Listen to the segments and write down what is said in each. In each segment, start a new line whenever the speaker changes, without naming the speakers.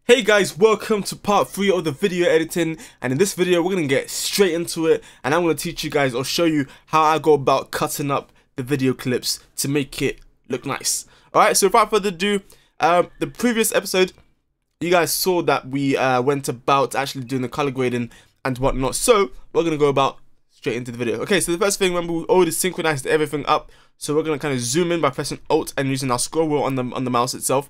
Hey guys, welcome to part 3 of the video editing, and in this video we're going to get straight into it, and I'm going to teach you guys or show you how I go about cutting up the video clips to make it look nice. Alright, so without further ado, the previous episode you guys saw that we went about actually doing the color grading and whatnot, so we're going to go about straight into the video. Okay, so the first thing, remember, we already synchronized everything up, so we're going to kind of zoom in by pressing Alt and using our scroll wheel on the mouse itself.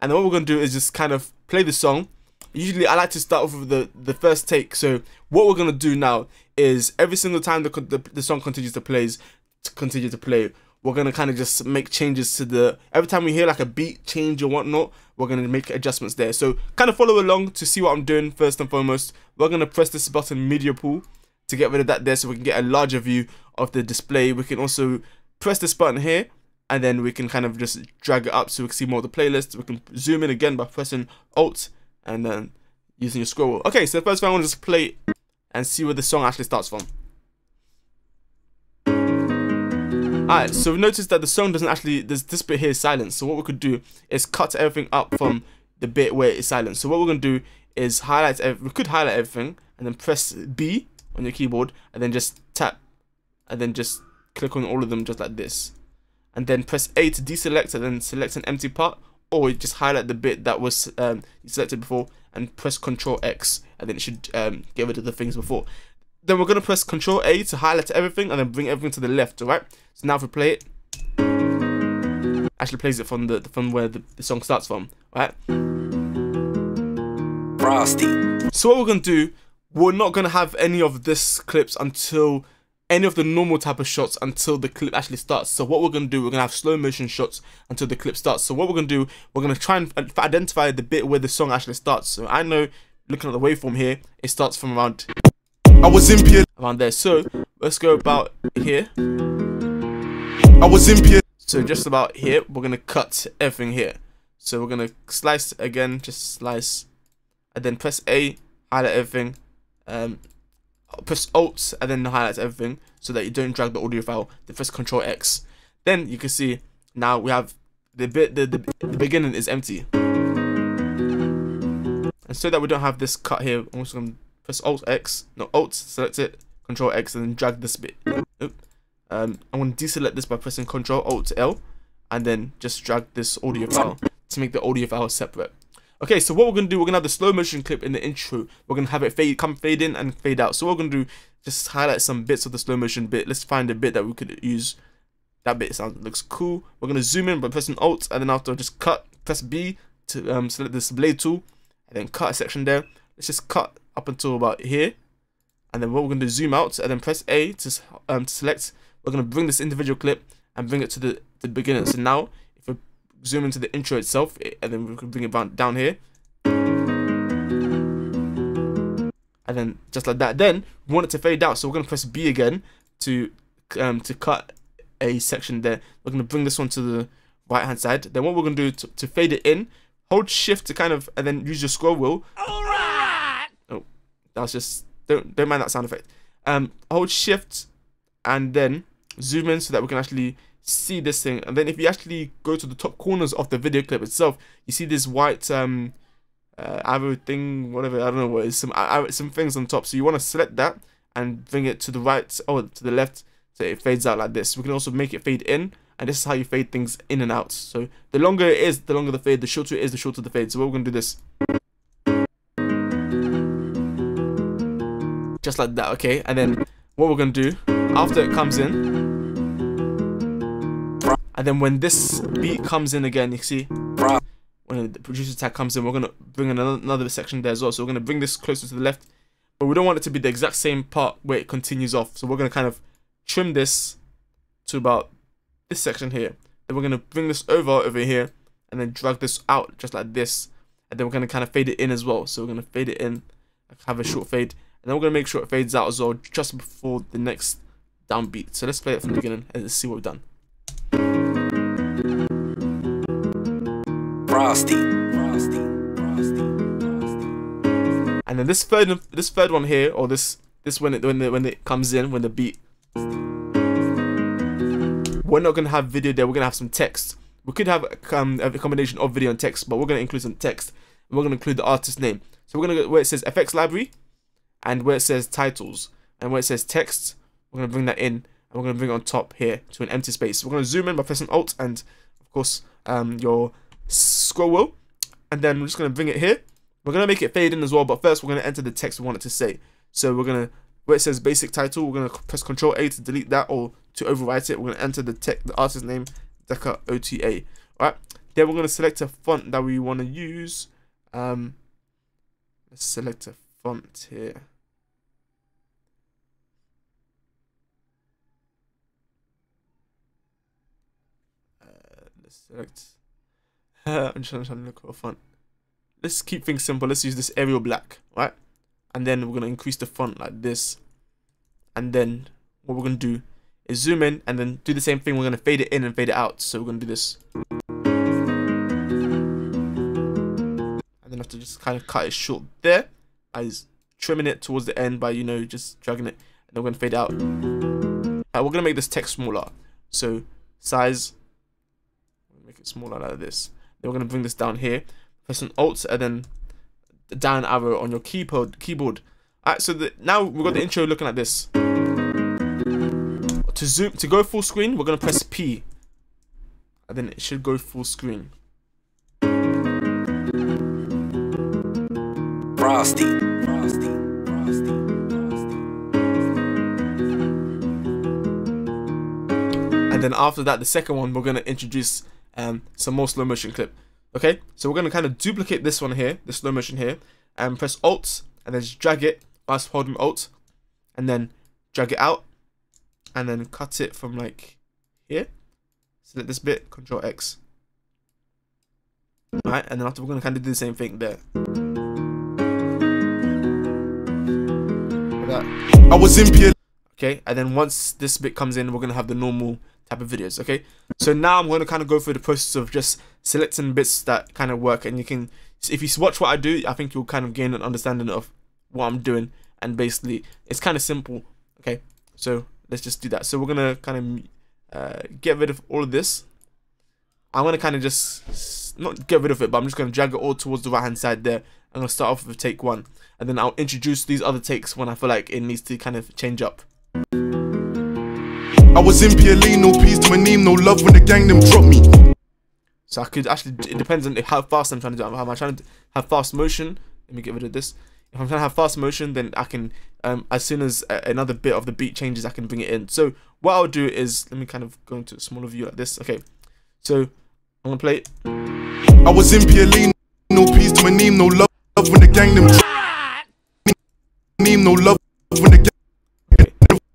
And then what we're going to do is just kind of play the song. Usually I like to start off with the first take. So what we're going to do now is every single time the song continues to play, we're going to kind of just make changes to the, every time we hear like a beat change or whatnot, we're going to make adjustments there. So kind of follow along to see what I'm doing. First and foremost, we're going to press this button, media pool, to get rid of that there so we can get a larger view of the display. We can also press this button here, and then we can kind of just drag it up so we can see more of the playlist. We can zoom in again by pressing Alt and then using your scroll wheel. Okay, so the first thing I want to just play and see where the song actually starts from. Alright, so we noticed that the song doesn't actually, this bit here is silent. So what we could do is cut everything up from the bit where it's silent. So what we're going to do is highlight, we could highlight everything and then press B on your keyboard and then just tap and then just click on all of them just like this. And then press A to deselect and then select an empty part, or you just highlight the bit that was selected before and press Ctrl X, and then it should get rid of the things before. Then we're going to press Ctrl A to highlight everything and then bring everything to the left, alright? So now if we play it, actually plays it from where the song starts from, alright?
Frosty.
So what we're going to do, we're not going to have any of this clips until any of the normal type of shots until the clip actually starts. So what we're going to do, we're going to have slow motion shots until the clip starts. So what we're going to do, we're going to try and identify the bit where the song actually starts. So I know, looking at the waveform here, it starts from around there. So let's go about here. So just about here, we're going to cut everything here. So we're going to slice again, just slice, and then press A, highlight everything. Press Alt and then highlight everything so that you don't drag the audio file. Then press Ctrl X. Then you can see now we have the bit, the beginning is empty. And so that we don't have this cut here, I'm also going to press Alt X, no, Alt, select it, Ctrl X, and then drag this bit. I'm going to deselect this by pressing Ctrl Alt L and then just drag this audio file to make the audio file separate. Okay, so what we're going to do, we're going to have the slow motion clip in the intro. We're going to have it fade in and fade out. So what we're going to do, just highlight some bits of the slow motion bit. Let's find a bit that we could use. That bit looks cool. We're going to zoom in by pressing Alt, and then after just cut, press B to select this blade tool, and then cut a section there. Let's just cut up until about here. And then what we're going to do, zoom out, and then press A to select. We're going to bring this individual clip and bring it to the beginning. So now, zoom into the intro itself, and then we can bring it down here, and then just like that. Then we want it to fade out, so we're going to press B again to cut a section there. We're going to bring this one to the right hand side. Then what we're going to do to fade it in, hold Shift to kind of, and then use your scroll wheel. Alright. Oh, that's just, don't mind that sound effect. Hold Shift and then zoom in so that we can actually see this thing. And then if you actually go to the top corners of the video clip itself, you see this white arrow thing, whatever, I don't know what it is, some things on top. So you want to select that and bring it to the right or to the left so it fades out like this. We can also make it fade in, and this is how you fade things in and out. So the longer it is, the longer the fade, the shorter it is, the shorter the fade. So we're going to do this just like that, okay? And then what we're going to do after it comes in, and then when this beat comes in again, you see, when the producer tag comes in, we're going to bring in another section there as well. So we're going to bring this closer to the left, but we don't want it to be the exact same part where it continues off. So we're going to kind of trim this to about this section here. Then we're going to bring this over here and then drag this out just like this. And then we're going to kind of fade it in as well. So we're going to fade it in, have a short fade. And then we're going to make sure it fades out as well just before the next downbeat. So let's play it from the beginning and let's see what we've done.
Frosty.
And then this third one here, or this when it comes in, when the beat, we're not gonna have video there. We're gonna have some text. We could have a combination of video and text, but we're gonna include some text. and we're going to include the artist name. So we're going to go where it says effects library, and where it says titles, and where it says text, we're going to bring that in, and we're going to bring it on top here to an empty space. We're going to zoom in by pressing Alt and, of course, your scroll wheel, and then we're just going to bring it here. We're going to make it fade in as well, but first we're going to enter the text we want it to say. So we're going to, where it says basic title, we're going to press Ctrl A to delete that or to overwrite it. We're going to enter the artist name, Deca OTA. Alright, then we're going to select a font that we want to use. Let's select a font here. Let's select. I'm just trying to look for a font. Let's keep things simple. Let's use this Arial Black, right? And then we're going to increase the font like this. And then what we're going to do is zoom in and then do the same thing. We're going to fade it in and fade it out. So we're going to do this. And then have to just kind of cut it short there. By trimming it towards the end by, you know, just dragging it. And then we're going to fade it out. We're going to make this text smaller. So size, make it smaller like this. Then we're going to bring this down here. Press an Alt and then the down arrow on your keyboard. Alright, so now we've got the intro looking like this. To go full screen, we're gonna press P, and then it should go full screen.
Frosty.
And then after that, the second one, we're gonna introduce some more slow motion clip. Okay, so we're gonna kind of duplicate this one here, the slow motion here, and press Alt, and then just drag it whilst holding Alt, and then drag it out, and then cut it from like here. Select this bit, Control X. Alright, and then after we're gonna kind of do the same thing there. Like that.
I was in PL.
Okay, and then once this bit comes in, we're gonna have the normal type of videos. Okay, so now I'm going to kind of go through the process of just selecting bits that kind of work, and you can, if you watch what I do, I think you'll kind of gain an understanding of what I'm doing, and basically it's kind of simple. Okay, so let's just do that. So we're going to kind of get rid of all of this. I'm going to kind of just not get rid of it, but I'm just going to drag it all towards the right hand side there. I'm going to start off with take 1, and then I'll introduce these other takes when I feel like it needs to kind of change up.
I was in PLA, no peace to my name, no love when the gang them drop me.
So I could actually, it depends on how fast I'm trying to do it. Am I trying to have fast motion? Let me get rid of this. If I'm trying to have fast motion, then I can, as soon as another bit of the beat changes, I can bring it in. So what I'll do is, let me kind of go into a smaller view like this. Okay, so I'm going to play it.
I was in PLA, no peace to my name, no love when the gang them drop me. Name, no love when the gang.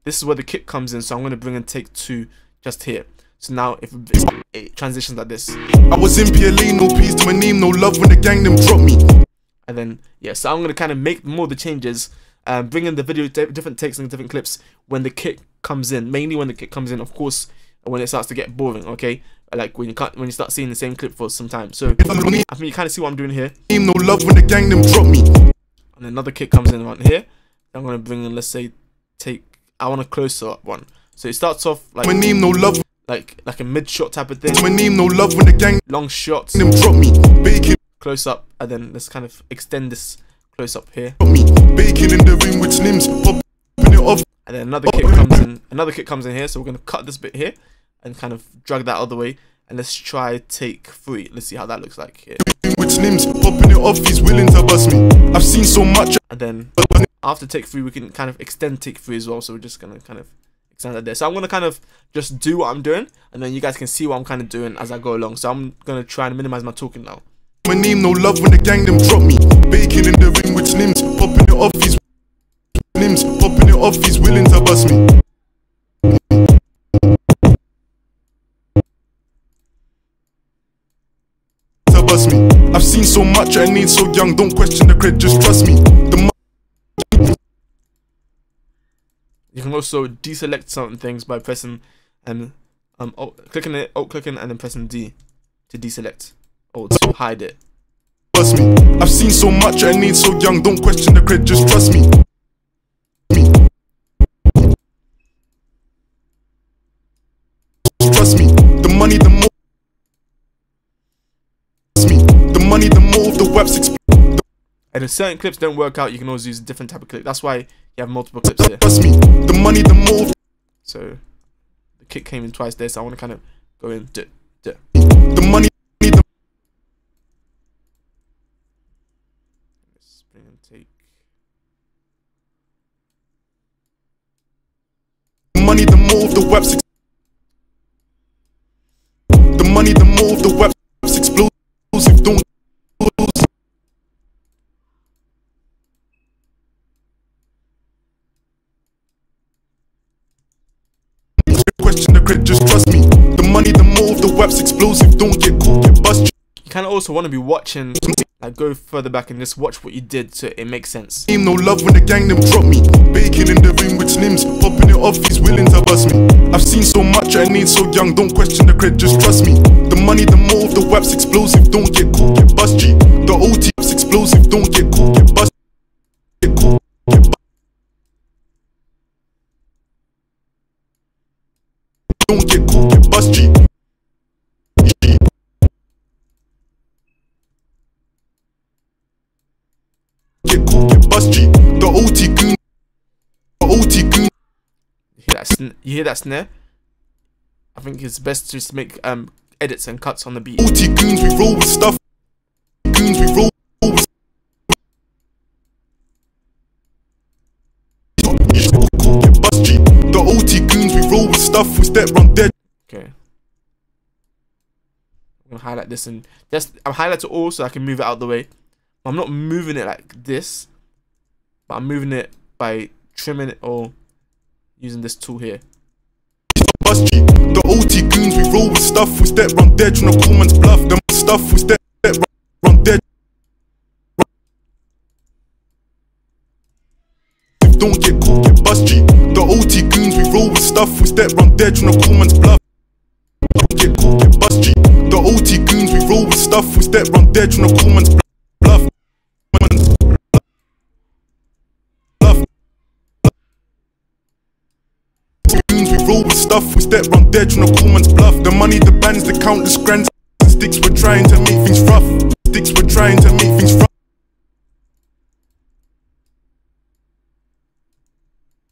This is where the kick comes in, so I'm going to bring in take 2 just here. So now if it transitions like this.
I was in PLA, no peace to my name, no love when the gang them drop me.
And then, yeah, so I'm going to kind of make more of the changes, bring in the video, different takes and different clips when the kick comes in. Mainly when the kick comes in, of course, when it starts to get boring, okay? Like when you start seeing the same clip for some time. So I think you kind of see what I'm doing here.
Name, no love when the gang them drop me.
And another kick comes in right here. I'm going to bring in, let's say, I want a closer up one. So it starts off like
my name, no love,
like a mid shot type of thing.
my name, no love when the gang
Long shots,
them drop me. Bacon,
close up, and then let's kind of extend this close up here.
drop me. Bacon in the ring with slims, popping it off.
And then another kick comes in. Another kick comes in here. So we're gonna cut this bit here and kind of drag that other way. And let's try take 3. Let's see how that looks like here.
With slims, popping it off, he's willing to bust me. I've seen so much.
And then after take 3, we can kind of extend take 3 as well. So we're just gonna kind of extend that there. So I'm gonna kind of just do what I'm doing, and then you guys can see what I'm kind of doing as I go along. So I'm gonna try and minimize my talking now.
My name, no love when the gang them drop me. Bacon in the ring with slims, popping it off, he's slims, popping it off, he's willing to bust me. To bust me. I've seen so much, I need so young, don't question the credit, just trust me.
You can also deselect certain things by pressing and clicking it, clicking, and then pressing D to deselect or to hide it.
Trust me. I've seen so much, I need so young, don't question the credit, just trust me. Trust me. The money, the more. Trust me. The money, the more of the webs explain.
And if certain clips don't work out, you can always use a different type of clip. That's why you have multiple clips here.
Trust me, the money, the more.
So the kick came in twice there, so I want to kind of go in.
The money, the
let's bring and take.
money, the more of the webs. The money, the more of the webs explosive. Don't question the credit, just trust me. The money, the more of the webs explosive. Don't get caught, get bust.
You kind of also want to be watching, like go further back and just watch what you did so it makes sense.
Ain't no love when the gang them drop me. Baking in the ring with slims, popping it off, he's willing to bust me. I've seen so much, I ain't so young, don't question the credit, just trust me. The money, the more of the webs explosive. Don't get caught, get bust G. The OT explosive. Don't get caught, get bust. Get caught, get bust. Don't get caught, get bust G. Get caught, get bust G. The OT goon. The OT goon.
You hear that snare? I think it's best to just make edits and cuts on the beat.
OT goons, we roll with stuff. Goons, we roll with. Get bust G. The OT goons, we roll with stuff. We step run dead.
Okay. I'm gonna highlight this and just I'm highlighting it all so I can move it out of the way. I'm not moving it like this, but I'm moving it by trimming it or using this tool here.
Bust G. The OT goons, we roll with stuff. We step run dead. Tryna call man's bluff. Them stuff we step run dead. Don't get caught, get bust G. The OT goons, we roll with stuff. We step run dead. Tryna call man's bluff. Don't get caught, get bust G. The OT goons, we roll with stuff. We step run dead. Tryna call man's bluff. Roll with stuff, we step run dead, tryna call man's bluff. The money, the bands, the countless grands. Sticks, we're trying to make things rough. Sticks, we're trying to make things rough.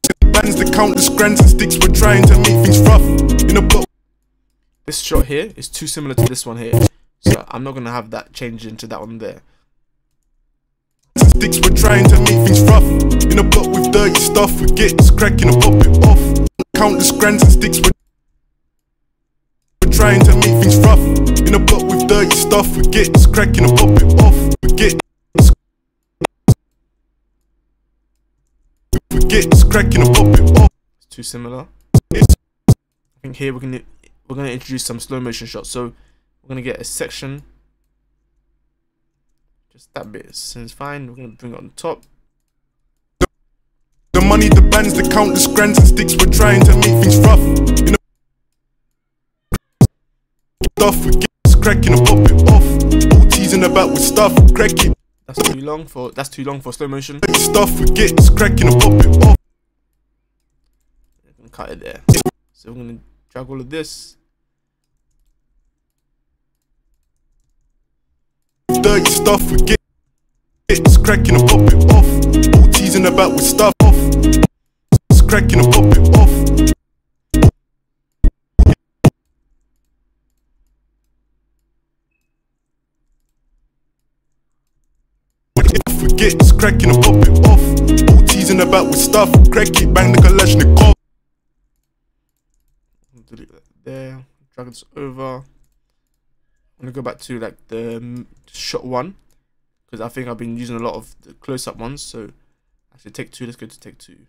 The bands, the countless grands and sticks, we're trying to make things rough. In a block.
This shot here is too similar to this one here, so I'm not gonna have that change into that one there.
Sticks, we're trying to make things rough. In a block with dirty stuff, we get this cracking and pop it off. Countless grands and sticks, we're trying to make things rough. In a block with dirty stuff, we get this cracking and pop it off. We get this cracking and pop it off.
It's too similar. I think here we're gonna introduce some slow motion shots. So we're gonna get a section. Just that bit seems fine. We're gonna bring it on top.
The money, the bands, the countless grands and sticks, we're trying to make things rough. You know, stuff we get cracking and pop it off. All teasing about with stuff, crack it.
That's too long for slow motion.
Stuff we get cracking and pop it off.
I'm gonna cut it there. So we're gonna drag all of this.
Dirty stuff we get cracking and pop it off. All teasing about with stuff. Cracking and pop it off. We get this cracking and pop it off. All teasing about with stuff. Crack it, bang the Kalashnikov.
Delete that there. Drag this over. I'm gonna go back to like the shot one because I think I've been using a lot of the close-up ones. So actually, take two. Let's go to take two.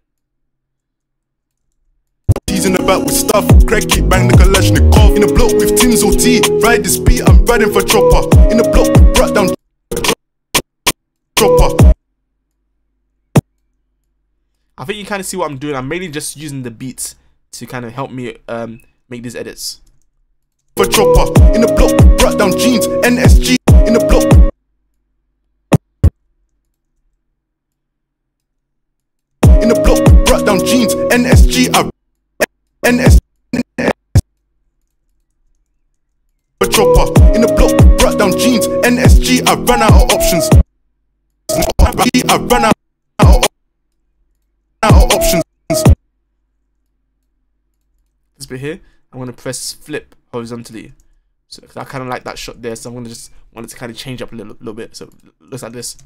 Teasing about with stuff, crack it, bang the Kalashnikov. In a block with Tim's OT, ride this beat, I'm riding for chopper. In a block with brought down chopper.
I think you kind of see what I'm doing. I'm mainly just using the beats to kind of help me make these edits.
For chopper, in a block with brought down jeans, NSG. In a block. In a block with brought down jeans, NSG. NS chopper in the block, brought down jeans, NSG. I ran out of options. I ran out of options.
This bit here, I'm gonna press flip horizontally. So I kind of like that shot there, so I'm gonna just want it to kind of change up a little bit. So it looks like this.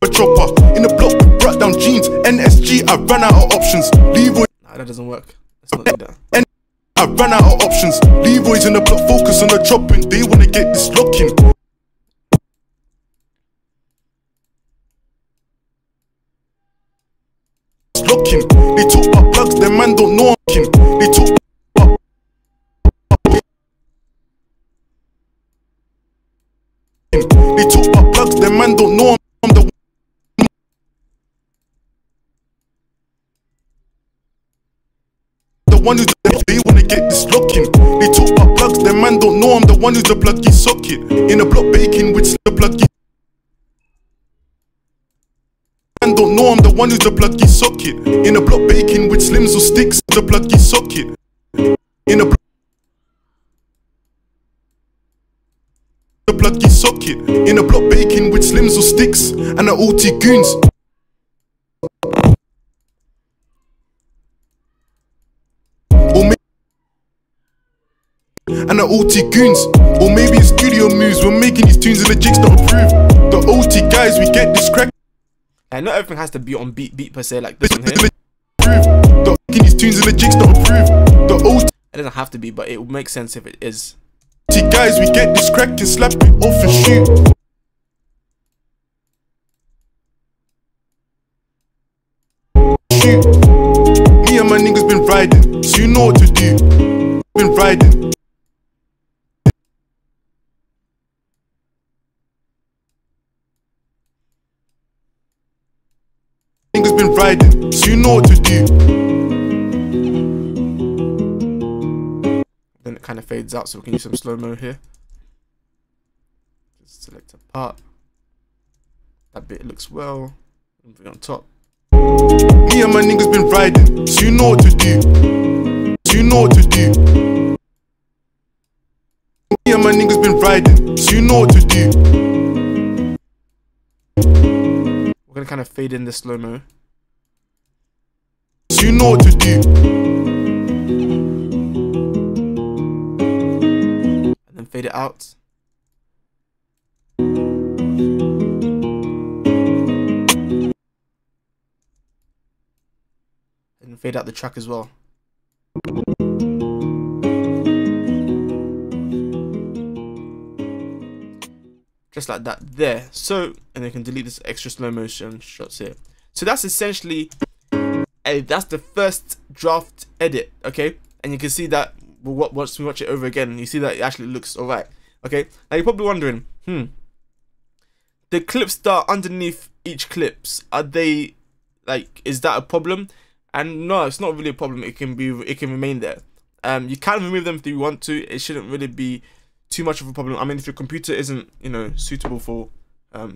A chopper in the block with brought down jeans. NSG, I ran out of options. Leroy.
Nah, that doesn't work. Let's not do that.
I ran out of options. Leroy's in the block, focus on the chopping. They wanna get this locking. Locking. They talk about plugs, them man don't know I'm looking. They talk about plugs, them man don't know I'm the one who's they wanna get this locking. They talk about plugs, them man don't know I'm the one who's the pluggy socket. In a block baking with the pluggy. Man don't know I'm the one who's the pluggy socket. In a block baking with slims or sticks, the pluggy socket. In a block the pluggy socket. In a block baking with slims or sticks and the OT goons. And the OT goons, or maybe in studio moves. We're making these tunes and the jigs not approved. The OT guys, we get this crack.
And not everything has to be on beat per se, like this one here.
The making these tunes and the jigs not approved. The OT
It doesn't have to be, but it would make sense if it is.
guys, we get this crack and slap it off and shoot. Shoot. Me and my niggas been riding, so you know what to do. Been riding. Niggas been riding, so you know what to do.
Then it kind of fades out, so we can use some slow-mo here. Just select a part. That bit looks well. Put it on top.
Me and my niggas been riding, so you know what to do. So you know what to do. Me and my niggas been riding, so you know what to do.
We're gonna kind of fade in the slow-mo.
So you know what to do.
And then fade it out. And fade out the track as well. Just like that there. So, and you can delete this extra slow motion shots here. So that's essentially that's the first draft edit, okay? And you can see that once we watch it over again, you see that it actually looks alright. Okay, now you're probably wondering, the clips that are underneath each clips, are they like, is that a problem? And no, it's not really a problem. It can remain there. You can remove them if you want to. It shouldn't really be too much of a problem. I mean, if your computer isn't, you know, suitable for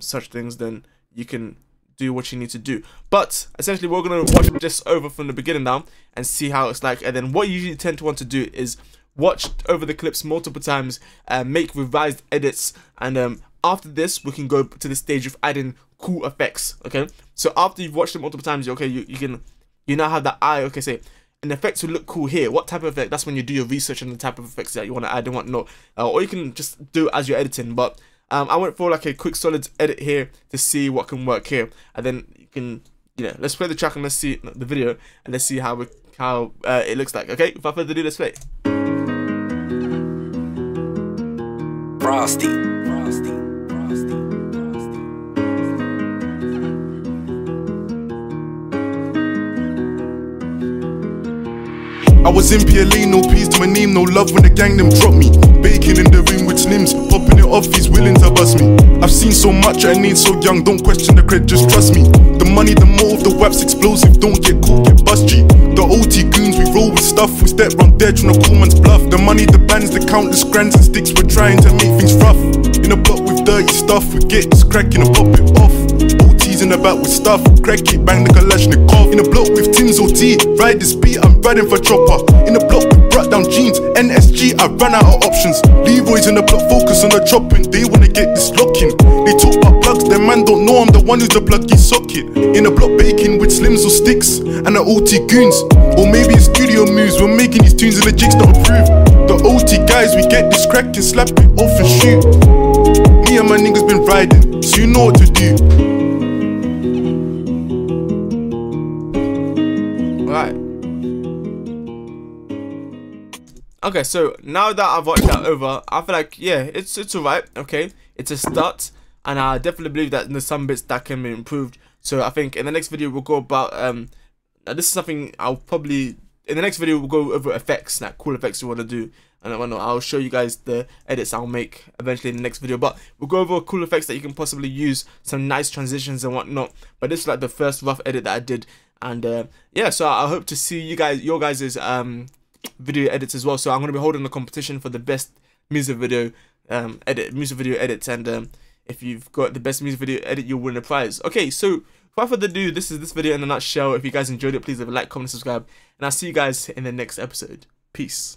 such things, then you can do what you need to do. But essentially, we're gonna watch this over from the beginning now and see how it's like. And then what you usually tend to want to do is watch over the clips multiple times, make revised edits, and after this, we can go to the stage of adding cool effects. Okay, so after you've watched it multiple times, okay, you now have that eye. Okay, say an effect will look cool here. What type of effect? That's when you do your research on the type of effects that you want to add and whatnot. Or you can just do it as you're editing. But I went for like a quick solid edit here to see what can work here, and then you can, you know, let's play the track and let's see the video and let's see how it looks like. Okay, without further ado, let's play.
Frosty.
I was in PLA, no peace to my name, no love when the gang them drop me. Baking in the ring with slims, popping it off, he's willing to bust me. I've seen so much, I need so young, don't question the cred, just trust me. The money, the motive, the web's explosive, don't get caught, get bust G. The OT goons, we roll with stuff, we step round there trying to call man's bluff. The money, the bands, the countless grands and sticks, we're trying to make things rough. In a block with dirty stuff, we get this cracking and pop it off. OT's in the back with stuff, crack it, bang the Kalashnikov. In a block with Tim's OT, ride this beat, I'm riding for chopper. In a block with brought down jeans, NSG, I ran out of options. Leroy's in the block, focus on the chopping, they wanna get this locking. They talk about plugs, their man don't know I'm the one who's the pluggy socket. In a block baking with slims or sticks and the OT goons. Or maybe it's studio moves, we're making these tunes and the jigs don't approve. The OT guys, we get this cracked and slap it off and shoot. Me and my niggas been riding, so you know what to do.
Alright. Okay, so now that I've watched that over, I feel like, yeah, it's alright, okay? It's a start, and I definitely believe that there's some bits that can be improved. So I think in the next video we'll go about, this is something I'll probably, in the next video we'll go over effects, like cool effects you want to do. And I'll show you guys the edits I'll make eventually in the next video. But we'll go over cool effects that you can possibly use, some nice transitions and whatnot. But this is like the first rough edit that I did. And yeah, so I hope to see you guys, your guys' video edits as well. So I'm gonna be holding a competition for the best music video edits, and if you've got the best music video edit, you'll win a prize. Okay, so without further ado, this is this video in a nutshell. If you guys enjoyed it, please leave a like, comment, subscribe, and I'll see you guys in the next episode. Peace.